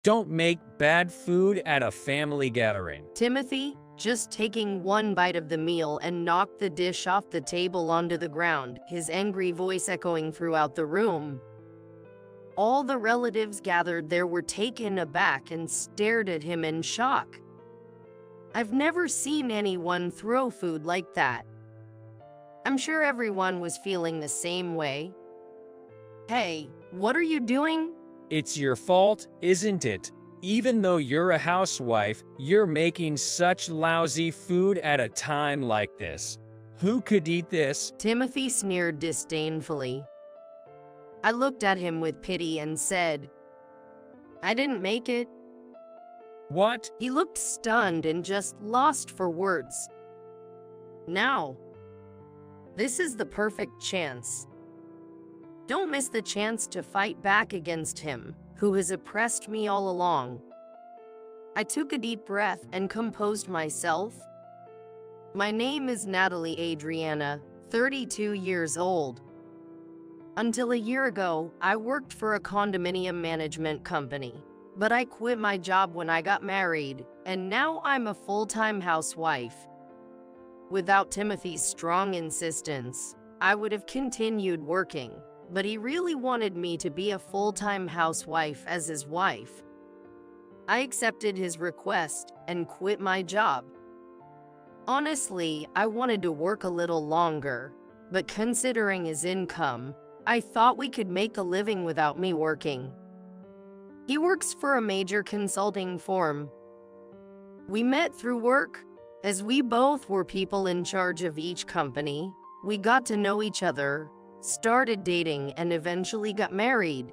Don't make bad food at a family gathering. Timothy, just taking one bite of the meal and knocked the dish off the table onto the ground, his angry voice echoing throughout the room. All the relatives gathered there were taken aback and stared at him in shock. I've never seen anyone throw food like that. I'm sure everyone was feeling the same way. Hey, what are you doing? It's your fault, isn't it? Even though you're a housewife, you're making such lousy food at a time like this. Who could eat this? Timothy sneered disdainfully. I looked at him with pity and said, I didn't make it. What? He looked stunned and just lost for words. Now, this is the perfect chance. Don't miss the chance to fight back against him, who has oppressed me all along. I took a deep breath and composed myself. My name is Natalie Adriana, 32 years old. Until a year ago, I worked for a condominium management company, but I quit my job when I got married, and now I'm a full-time housewife. Without Timothy's strong insistence, I would have continued working, but he really wanted me to be a full-time housewife as his wife. I accepted his request and quit my job. Honestly, I wanted to work a little longer, but considering his income, I thought we could make a living without me working. He works for a major consulting firm. We met through work. As we both were people in charge of each company, we got to know each other, started dating, and eventually got married.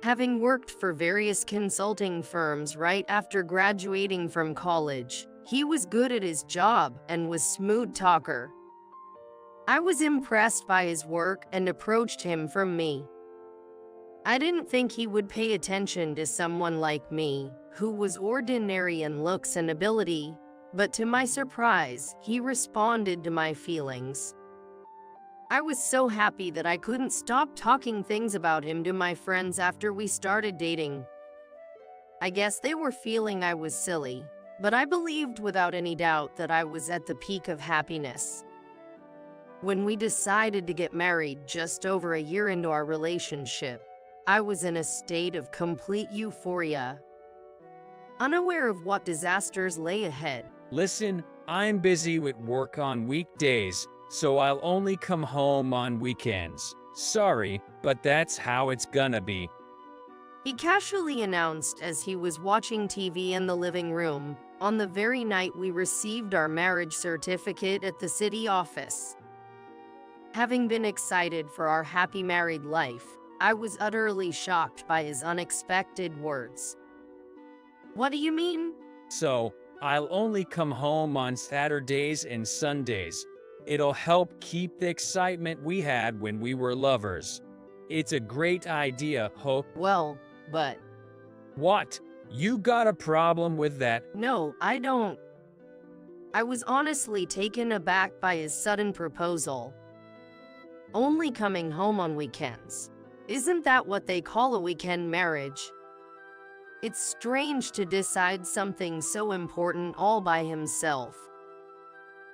Having worked for various consulting firms right after graduating from college, he was good at his job and was a smooth talker. I was impressed by his work and approached him from me. I didn't think he would pay attention to someone like me, who was ordinary in looks and ability, but to my surprise, he responded to my feelings. I was so happy that I couldn't stop talking things about him to my friends after we started dating. I guess they were feeling I was silly, but I believed without any doubt that I was at the peak of happiness. When we decided to get married just over a year into our relationship, I was in a state of complete euphoria, unaware of what disasters lay ahead. Listen, I'm busy with work on weekdays, so I'll only come home on weekends. Sorry, but that's how it's gonna be. He casually announced as he was watching TV in the living room, on the very night we received our marriage certificate at the city office. Having been excited for our happy married life, I was utterly shocked by his unexpected words. What do you mean? So, I'll only come home on Saturdays and Sundays. It'll help keep the excitement we had when we were lovers. It's a great idea, Ho. Well, but... What? You got a problem with that? No, I don't. I was honestly taken aback by his sudden proposal. Only coming home on weekends. Isn't that what they call a weekend marriage? It's strange to decide something so important all by himself.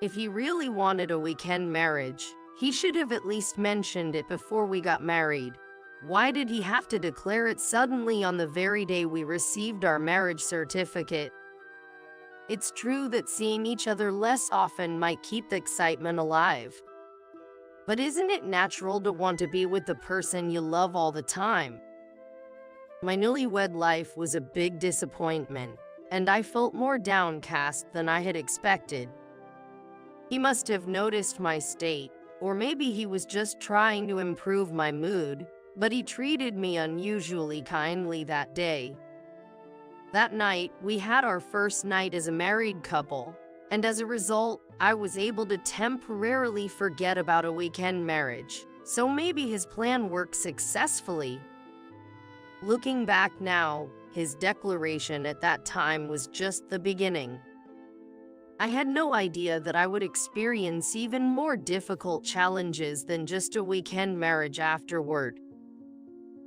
If he really wanted a weekend marriage, he should have at least mentioned it before we got married. Why did he have to declare it suddenly on the very day we received our marriage certificate? It's true that seeing each other less often might keep the excitement alive. But isn't it natural to want to be with the person you love all the time? My newlywed life was a big disappointment, and I felt more downcast than I had expected. He must have noticed my state, or maybe he was just trying to improve my mood, but he treated me unusually kindly that day. That night, we had our first night as a married couple, and as a result, I was able to temporarily forget about a weekend marriage, so maybe his plan worked successfully. Looking back now, his declaration at that time was just the beginning. I had no idea that I would experience even more difficult challenges than just a weekend marriage afterward.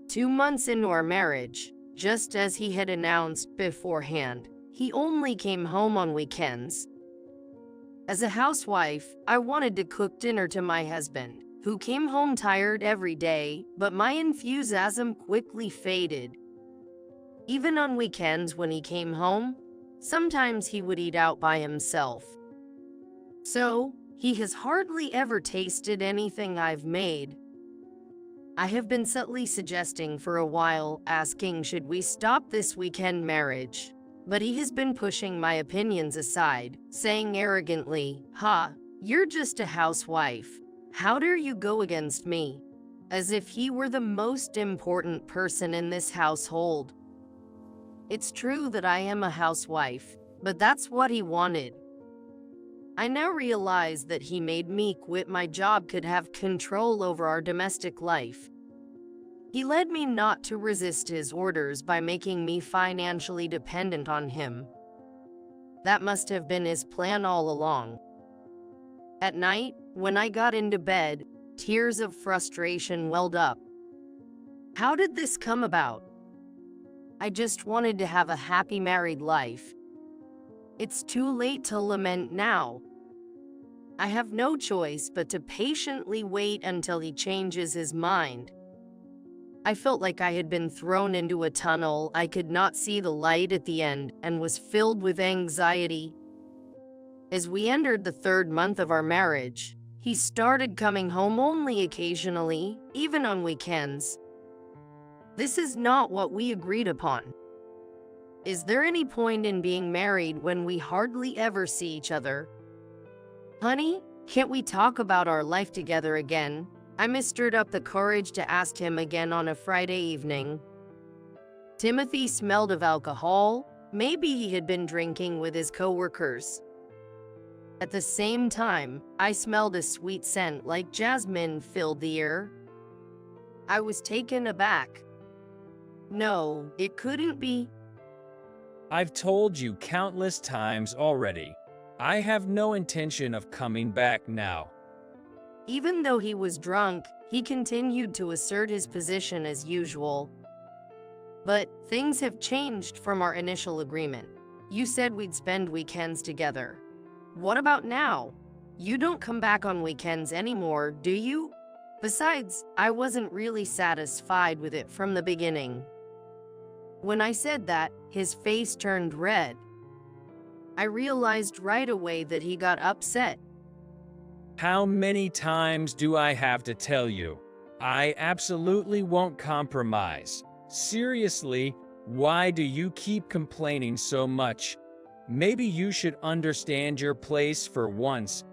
2 months into our marriage, just as he had announced beforehand. He only came home on weekends. As a housewife, I wanted to cook dinner to my husband, who came home tired every day, but my enthusiasm quickly faded. Even on weekends when he came home, sometimes he would eat out by himself. So, he has hardly ever tasted anything I've made. I have been subtly suggesting for a while, asking should we stop this weekend marriage. But he has been pushing my opinions aside, saying arrogantly, you're just a housewife. How dare you go against me? As if he were the most important person in this household. It's true that I am a housewife, but that's what he wanted. I now realize that he made me quit my job could have control over our domestic life. He led me not to resist his orders by making me financially dependent on him. That must have been his plan all along. At night, when I got into bed, tears of frustration welled up. How did this come about? I just wanted to have a happy married life. It's too late to lament now. I have no choice but to patiently wait until he changes his mind. I felt like I had been thrown into a tunnel. I could not see the light at the end and was filled with anxiety. As we entered the 3rd month of our marriage, he started coming home only occasionally, even on weekends. This is not what we agreed upon. Is there any point in being married when we hardly ever see each other? Honey, can't we talk about our life together again? I mustered up the courage to ask him again on a Friday evening. Timothy smelled of alcohol. Maybe he had been drinking with his coworkers. At the same time, I smelled a sweet scent like jasmine filled the air. I was taken aback. No, it couldn't be. I've told you countless times already. I have no intention of coming back now. Even though he was drunk, he continued to assert his position as usual. But things have changed from our initial agreement. You said we'd spend weekends together. What about now? You don't come back on weekends anymore, do you? Besides, I wasn't really satisfied with it from the beginning. When I said that, his face turned red. I realized right away that he got upset. How many times do I have to tell you? I absolutely won't compromise. Seriously, why do you keep complaining so much? Maybe you should understand your place for once.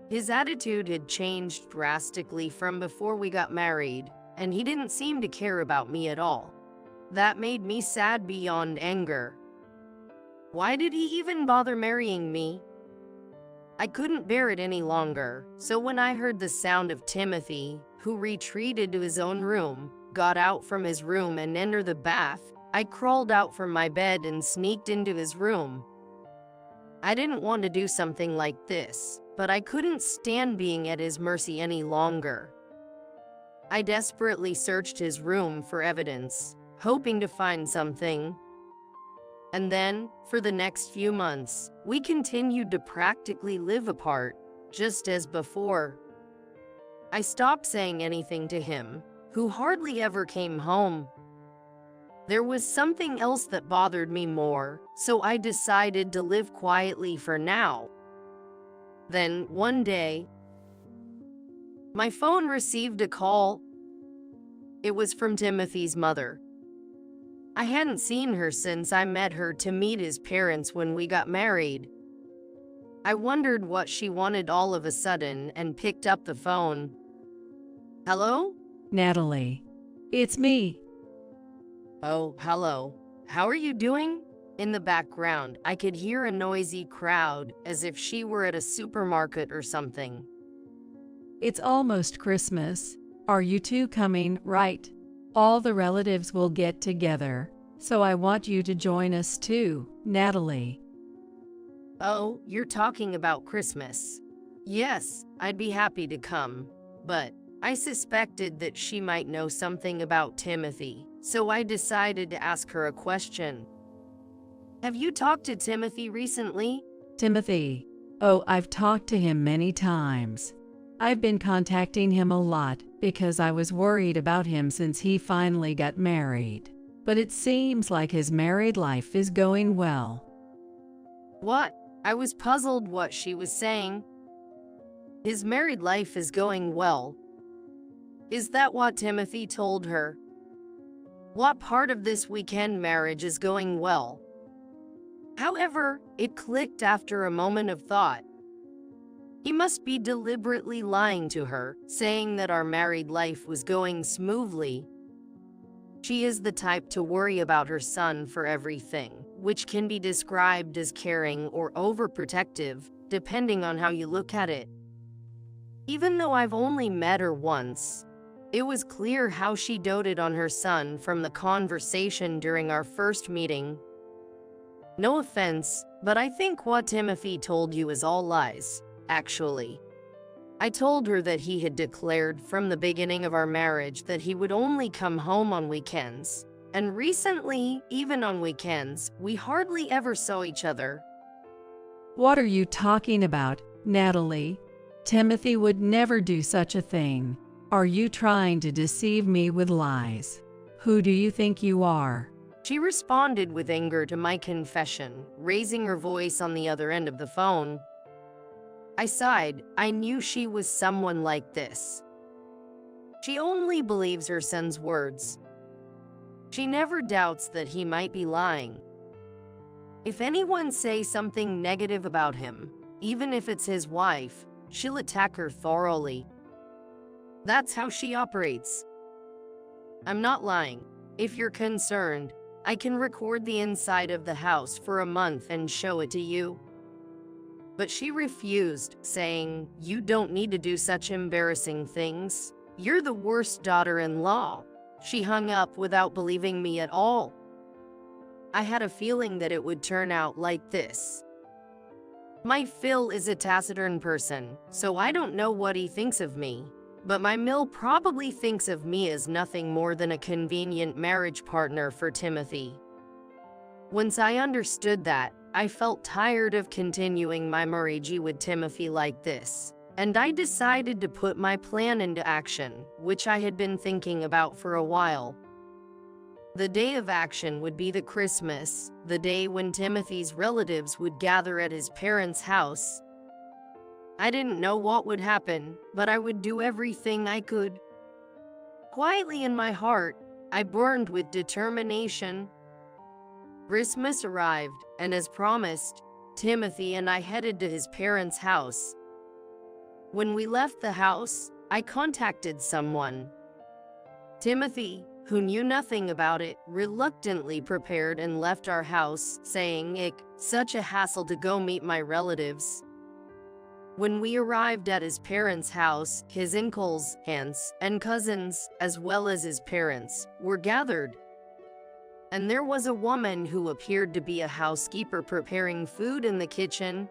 His attitude had changed drastically from before we got married, and he didn't seem to care about me at all. That made me sad beyond anger. Why did he even bother marrying me? I couldn't bear it any longer, so when I heard the sound of Timothy, who retreated to his own room, got out from his room and entered the bath, I crawled out from my bed and sneaked into his room. I didn't want to do something like this, but I couldn't stand being at his mercy any longer. I desperately searched his room for evidence, hoping to find something. And then, for the next few months, we continued to practically live apart, just as before. I stopped saying anything to him, who hardly ever came home. There was something else that bothered me more, so I decided to live quietly for now. Then, one day, my phone received a call. It was from Timothy's mother. I hadn't seen her since I met her to meet his parents when we got married. I wondered what she wanted all of a sudden and picked up the phone. Hello? Natalie. It's me. Oh, hello. How are you doing? In the background, I could hear a noisy crowd, as if she were at a supermarket or something. It's almost Christmas. Are you two coming, right? All the relatives will get together, so I want you to join us too, Natalie. Oh, you're talking about Christmas. Yes, I'd be happy to come, but I suspected that she might know something about Timothy, so I decided to ask her a question. Have you talked to Timothy recently? Timothy. Oh, I've talked to him many times. I've been contacting him a lot because I was worried about him since he finally got married. But it seems like his married life is going well. What? I was puzzled what she was saying. His married life is going well. Is that what Timothy told her? What part of this weekend marriage is going well? However, it clicked after a moment of thought. He must be deliberately lying to her, saying that our married life was going smoothly. She is the type to worry about her son for everything, which can be described as caring or overprotective, depending on how you look at it. Even though I've only met her once, it was clear how she doted on her son from the conversation during our first meeting. No offense, but I think what Timothy told you is all lies, actually. I told her that he had declared from the beginning of our marriage that he would only come home on weekends. And recently, even on weekends, we hardly ever saw each other. What are you talking about, Natalie? Timothy would never do such a thing. Are you trying to deceive me with lies? Who do you think you are? She responded with anger to my confession, raising her voice on the other end of the phone. I sighed. I knew she was someone like this. She only believes her son's words. She never doubts that he might be lying. If anyone says something negative about him, even if it's his wife, she'll attack her thoroughly. That's how she operates. I'm not lying. If you're concerned, I can record the inside of the house for a month and show it to you. But she refused, saying, "You don't need to do such embarrassing things. You're the worst daughter-in-law." She hung up without believing me at all. I had a feeling that it would turn out like this. My Phil is a taciturn person, so I don't know what he thinks of me. But my Mill probably thinks of me as nothing more than a convenient marriage partner for Timothy. Once I understood that, I felt tired of continuing my marriage with Timothy like this, and I decided to put my plan into action, which I had been thinking about for a while. The day of action would be the Christmas, the day when Timothy's relatives would gather at his parents' house. I didn't know what would happen, but I would do everything I could. Quietly in my heart, I burned with determination. Christmas arrived, and as promised, Timothy and I headed to his parents' house. When we left the house, I contacted someone. Timothy, who knew nothing about it, reluctantly prepared and left our house, saying, such a hassle to go meet my relatives." When we arrived at his parents' house, his uncles, aunts, and cousins, as well as his parents, were gathered. And there was a woman who appeared to be a housekeeper preparing food in the kitchen.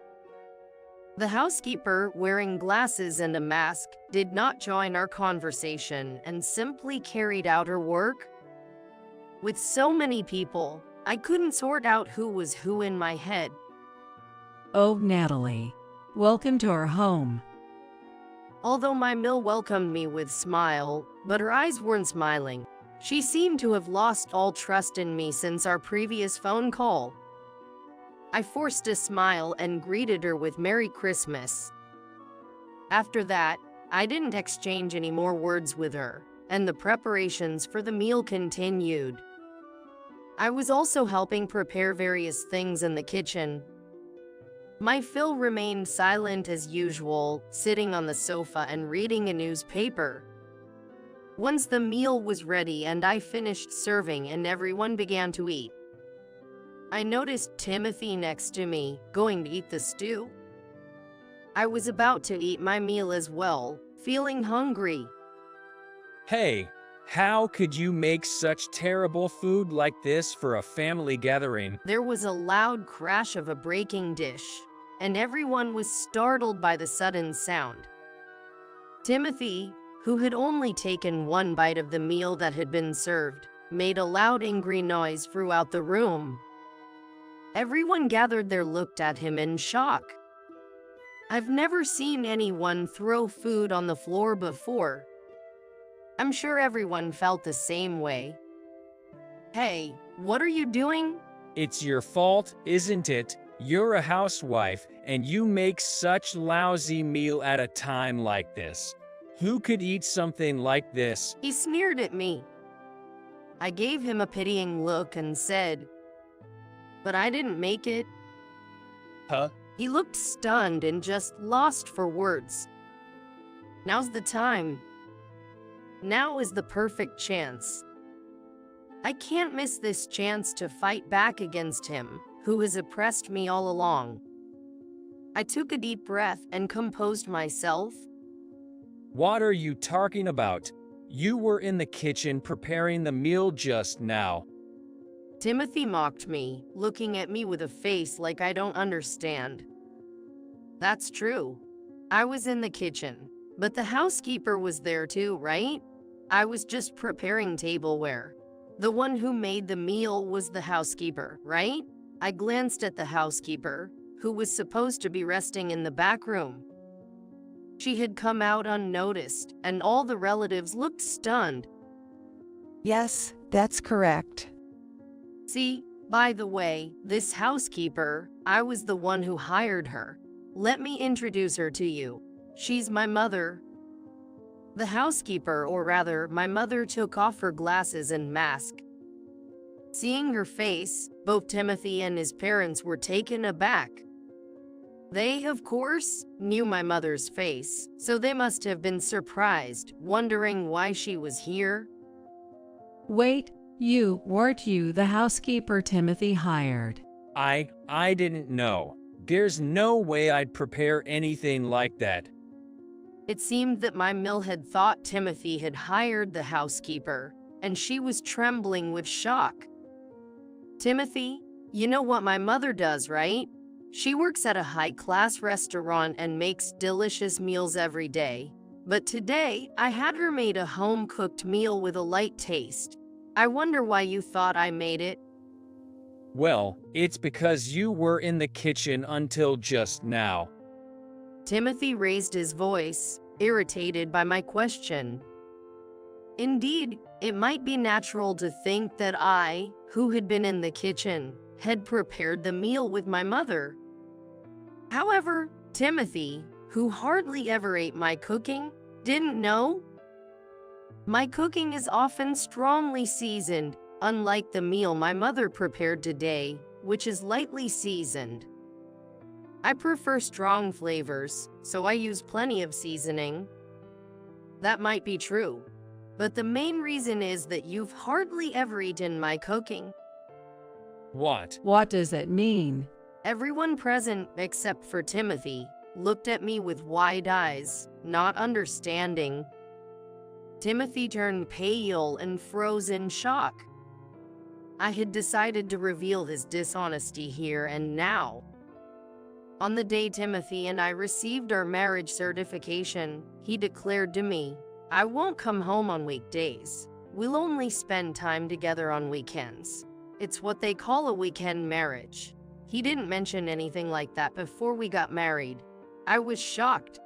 The housekeeper, wearing glasses and a mask, did not join our conversation and simply carried out her work. With so many people, I couldn't sort out who was who in my head. Oh, Natalie. Welcome to our home. Although my Mill welcomed me with a smile, but her eyes weren't smiling. She seemed to have lost all trust in me since our previous phone call. I forced a smile and greeted her with Merry Christmas. After that, I didn't exchange any more words with her, and the preparations for the meal continued. I was also helping prepare various things in the kitchen. My Phil remained silent as usual, sitting on the sofa and reading a newspaper. Once the meal was ready and I finished serving and everyone began to eat, I noticed Timothy next to me, going to eat the stew. I was about to eat my meal as well, feeling hungry. Hey, how could you make such terrible food like this for a family gathering? There was a loud crash of a breaking dish, and everyone was startled by the sudden sound. Timothy, who had only taken one bite of the meal that had been served, made a loud angry noise throughout the room. Everyone gathered there looked at him in shock. I've never seen anyone throw food on the floor before. I'm sure everyone felt the same way. Hey, what are you doing? It's your fault, isn't it? You're a housewife, and you make such lousy meal at a time like this. Who could eat something like this? He sneered at me. I gave him a pitying look and said, "But I didn't make it." Huh? He looked stunned and just lost for words. Now's the time. Now is the perfect chance. I can't miss this chance to fight back against him, who has oppressed me all along. I took a deep breath and composed myself. What are you talking about? You were in the kitchen preparing the meal just now. Timothy mocked me, looking at me with a face like I don't understand. That's true. I was in the kitchen, but the housekeeper was there too, right? I was just preparing tableware. The one who made the meal was the housekeeper, right? I glanced at the housekeeper, who was supposed to be resting in the back room. She had come out unnoticed, and all the relatives looked stunned. Yes, that's correct. See, by the way, this housekeeper, I was the one who hired her. Let me introduce her to you. She's my mother. The housekeeper, or rather, my mother, took off her glasses and mask. Seeing her face, both Timothy and his parents were taken aback. They, of course, knew my mother's face, so they must have been surprised, wondering why she was here. Wait, weren't you the housekeeper Timothy hired? I didn't know. There's no way I'd prepare anything like that. It seemed that my mill had thought Timothy had hired the housekeeper, and she was trembling with shock. Timothy, you know what my mother does, right? She works at a high-class restaurant and makes delicious meals every day. But today, I had her made a home-cooked meal with a light taste. I wonder why you thought I made it. Well, it's because you were in the kitchen until just now. Timothy raised his voice, irritated by my question. Indeed, it might be natural to think that I, who had been in the kitchen, had prepared the meal with my mother. However, Timothy, who hardly ever ate my cooking, didn't know. My cooking is often strongly seasoned, unlike the meal my mother prepared today, which is lightly seasoned. I prefer strong flavors, so I use plenty of seasoning. That might be true, but the main reason is that you've hardly ever eaten my cooking. What? What does that mean? Everyone present, except for Timothy, looked at me with wide eyes, not understanding. Timothy turned pale and froze in shock. I had decided to reveal his dishonesty here and now. On the day Timothy and I received our marriage certification, he declared to me, "I won't come home on weekdays. We'll only spend time together on weekends. It's what they call a weekend marriage." He didn't mention anything like that before we got married. I was shocked.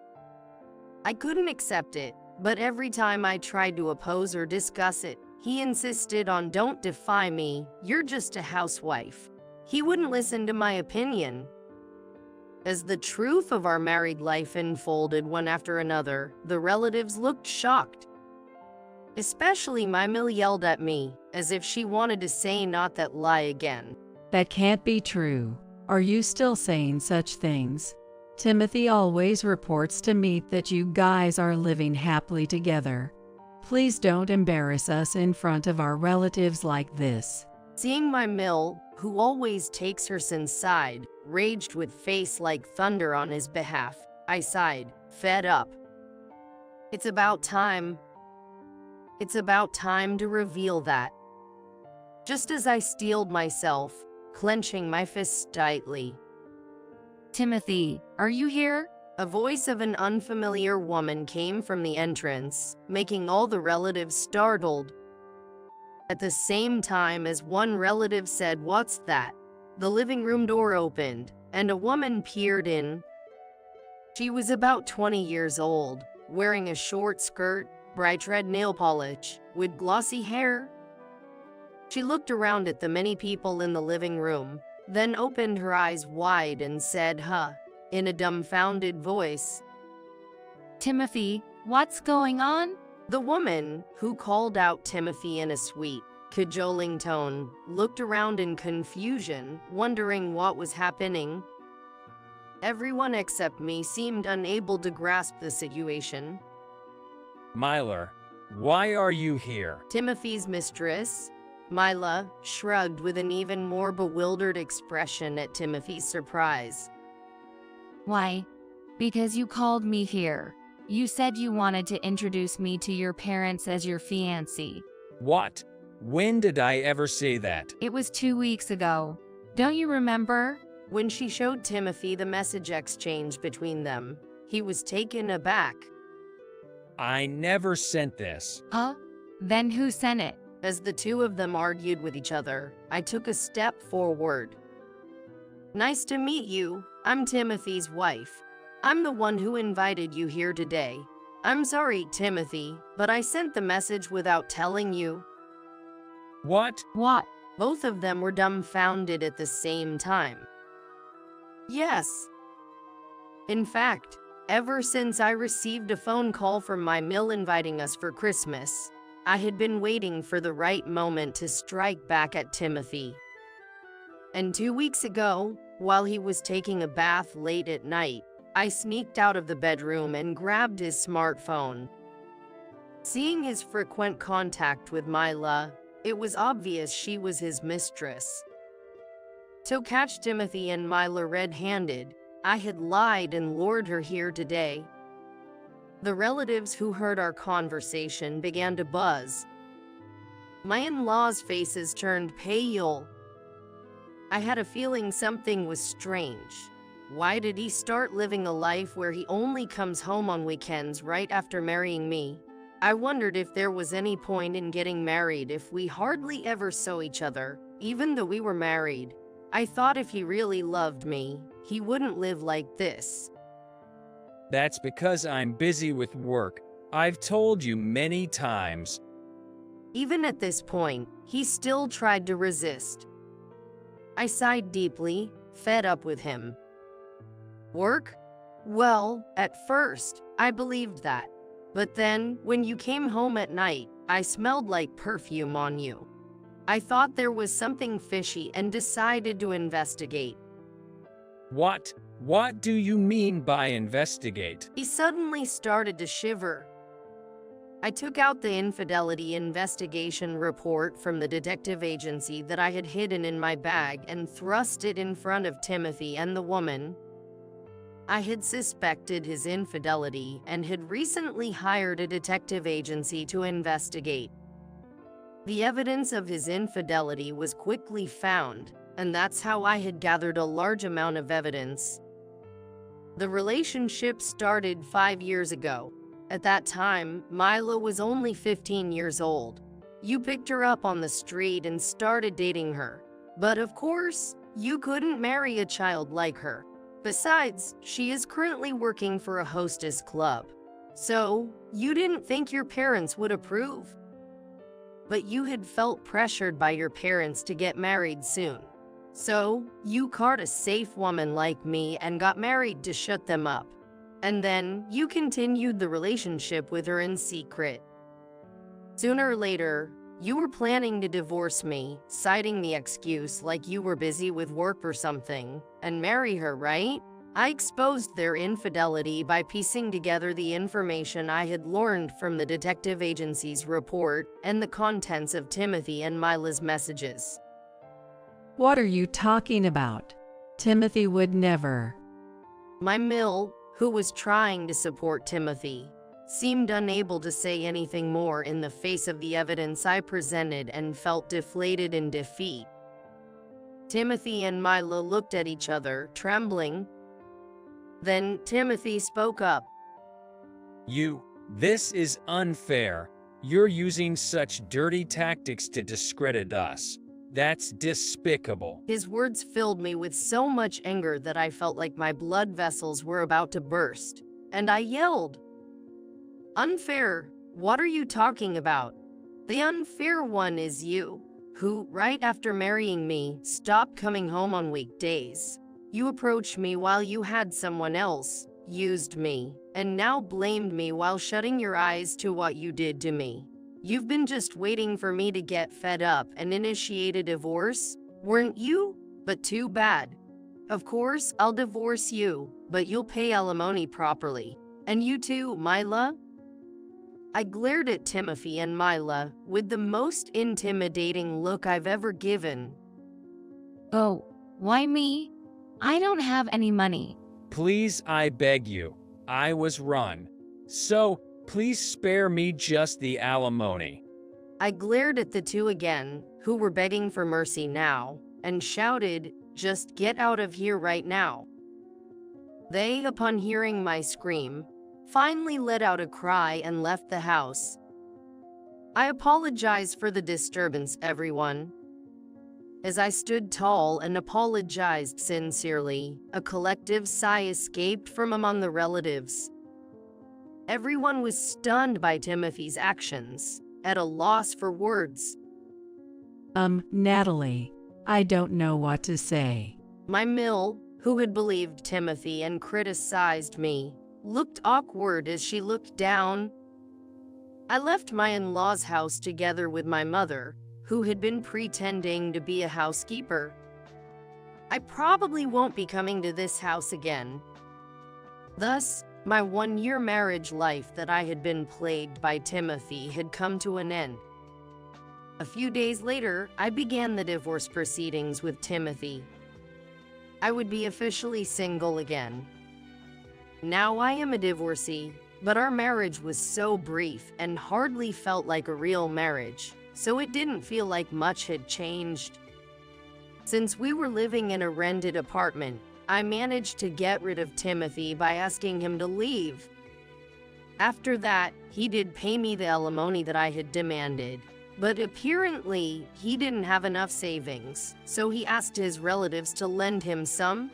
I couldn't accept it, but every time I tried to oppose or discuss it, he insisted on, "Don't defy me, you're just a housewife." He wouldn't listen to my opinion. As the truth of our married life unfolded one after another, the relatives looked shocked. Especially my mill yelled at me, as if she wanted to say not that lie again. That can't be true. Are you still saying such things? Timothy always reports to me that you guys are living happily together. Please don't embarrass us in front of our relatives like this. Seeing my mill, who always takes her son's side, raged with face like thunder on his behalf, I sighed, fed up. It's about time. It's about time to reveal that. Just as I steeled myself, clenching my fists tightly. "Timothy, are you here?" A voice of an unfamiliar woman came from the entrance, making all the relatives startled. At the same time as one relative said, "What's that?" the living room door opened, and a woman peered in. She was about 20 years old, wearing a short skirt, bright red nail polish, with glossy hair. She looked around at the many people in the living room, then opened her eyes wide and said, "Huh," in a dumbfounded voice. Timothy, what's going on? The woman, who called out Timothy in a sweet, cajoling tone, looked around in confusion, wondering what was happening. Everyone except me seemed unable to grasp the situation. Myler, why are you here? Timothy's mistress, Mila, shrugged with an even more bewildered expression at Timothy's surprise. Why? Because you called me here. You said you wanted to introduce me to your parents as your fiancé. What? When did I ever say that? It was 2 weeks ago. Don't you remember? When she showed Timothy the message exchange between them, he was taken aback. I never sent this. Huh? Then who sent it? As the two of them argued with each other, I took a step forward. "Nice to meet you. I'm Timothy's wife. I'm the one who invited you here today. I'm sorry, Timothy, but I sent the message without telling you." What? What? Both of them were dumbfounded at the same time. Yes. In fact, ever since I received a phone call from my mill inviting us for Christmas, I had been waiting for the right moment to strike back at Timothy. And 2 weeks ago, while he was taking a bath late at night, I sneaked out of the bedroom and grabbed his smartphone. Seeing his frequent contact with Mila, it was obvious she was his mistress. To catch Timothy and Mila red-handed, I had lied and lured her here today. The relatives who heard our conversation began to buzz. My in-laws' faces turned pale. I had a feeling something was strange. Why did he start living a life where he only comes home on weekends right after marrying me? I wondered if there was any point in getting married if we hardly ever saw each other, even though we were married. I thought if he really loved me, he wouldn't live like this. That's because I'm busy with work. I've told you many times. Even at this point, he still tried to resist. I sighed deeply, fed up with him. Work? Well, at first, I believed that. But then, when you came home at night, I smelled like perfume on you. I thought there was something fishy and decided to investigate. What? What do you mean by investigate? He suddenly started to shiver. I took out the infidelity investigation report from the detective agency that I had hidden in my bag and thrust it in front of Timothy and the woman. I had suspected his infidelity and had recently hired a detective agency to investigate. The evidence of his infidelity was quickly found, and that's how I had gathered a large amount of evidence. The relationship started 5 years ago. At that time, Mila was only 15 years old. You picked her up on the street and started dating her. But of course, you couldn't marry a child like her. Besides, she is currently working for a hostess club. So, you didn't think your parents would approve. But you had felt pressured by your parents to get married soon. So, you caught a safe woman like me and got married to shut them up. And then, you continued the relationship with her in secret. Sooner or later, you were planning to divorce me, citing the excuse like you were busy with work or something, and marry her, right? I exposed their infidelity by piecing together the information I had learned from the detective agency's report and the contents of Timothy and Mila's messages. What are you talking about? Timothy would never. My mill, who was trying to support Timothy, seemed unable to say anything more in the face of the evidence I presented and felt deflated in defeat. Timothy and Mila looked at each other, trembling. Then Timothy spoke up. This is unfair. You're using such dirty tactics to discredit us. That's despicable. His words filled me with so much anger that I felt like my blood vessels were about to burst, and I yelled, "Unfair? What are you talking about? The unfair one is you, who, right after marrying me, stopped coming home on weekdays. You approached me while you had someone else, used me, and now blamed me while shutting your eyes to what you did to me. You've been just waiting for me to get fed up and initiate a divorce, weren't you? But too bad. Of course, I'll divorce you, but you'll pay alimony properly. And you too, Mila." I glared at Timothy and Mila with the most intimidating look I've ever given. Oh, why me? I don't have any money. Please, I beg you. I was run. So, please spare me just the alimony. I glared at the two again, who were begging for mercy now, and shouted, "Just get out of here right now." They, upon hearing my scream, finally let out a cry and left the house. I apologize for the disturbance, everyone. As I stood tall and apologized sincerely, a collective sigh escaped from among the relatives. Everyone was stunned by Timothy's actions, at a loss for words. Natalie, I don't know what to say. My Mill, who had believed Timothy and criticized me, looked awkward as she looked down. I left my in-laws' house together with my mother, who had been pretending to be a housekeeper. I probably won't be coming to this house again. Thus, my one-year marriage life that I had been plagued by Timothy had come to an end. A few days later, I began the divorce proceedings with Timothy. I would be officially single again. Now I am a divorcee, but our marriage was so brief and hardly felt like a real marriage, so it didn't feel like much had changed. Since we were living in a rented apartment, I managed to get rid of Timothy by asking him to leave. After that, he did pay me the alimony that I had demanded, but apparently he didn't have enough savings, so he asked his relatives to lend him some.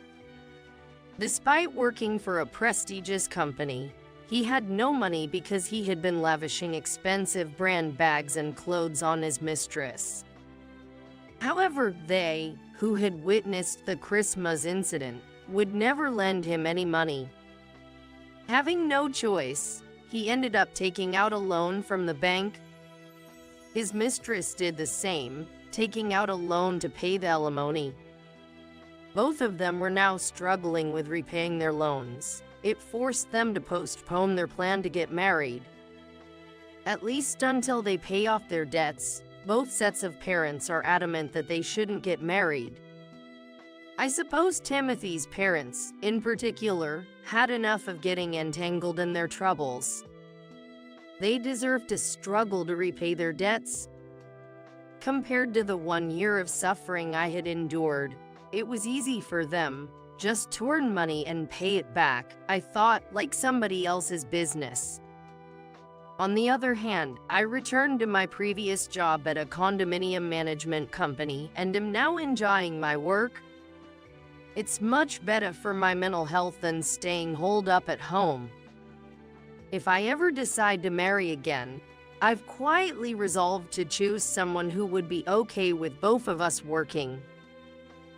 Despite working for a prestigious company, he had no money because he had been lavishing expensive brand bags and clothes on his mistress. However, they, who had witnessed the Christmas incident, would never lend him any money. Having no choice, he ended up taking out a loan from the bank. His mistress did the same, taking out a loan to pay the alimony. Both of them were now struggling with repaying their loans. It forced them to postpone their plan to get married. At least until they pay off their debts, both sets of parents are adamant that they shouldn't get married. I suppose Timothy's parents, in particular, had enough of getting entangled in their troubles. They deserve to struggle to repay their debts. Compared to the 1 year of suffering I had endured, it was easy for them. Just to earn money and pay it back, I thought, like somebody else's business. On the other hand, I returned to my previous job at a condominium management company and am now enjoying my work. It's much better for my mental health than staying holed up at home. If I ever decide to marry again, I've quietly resolved to choose someone who would be okay with both of us working.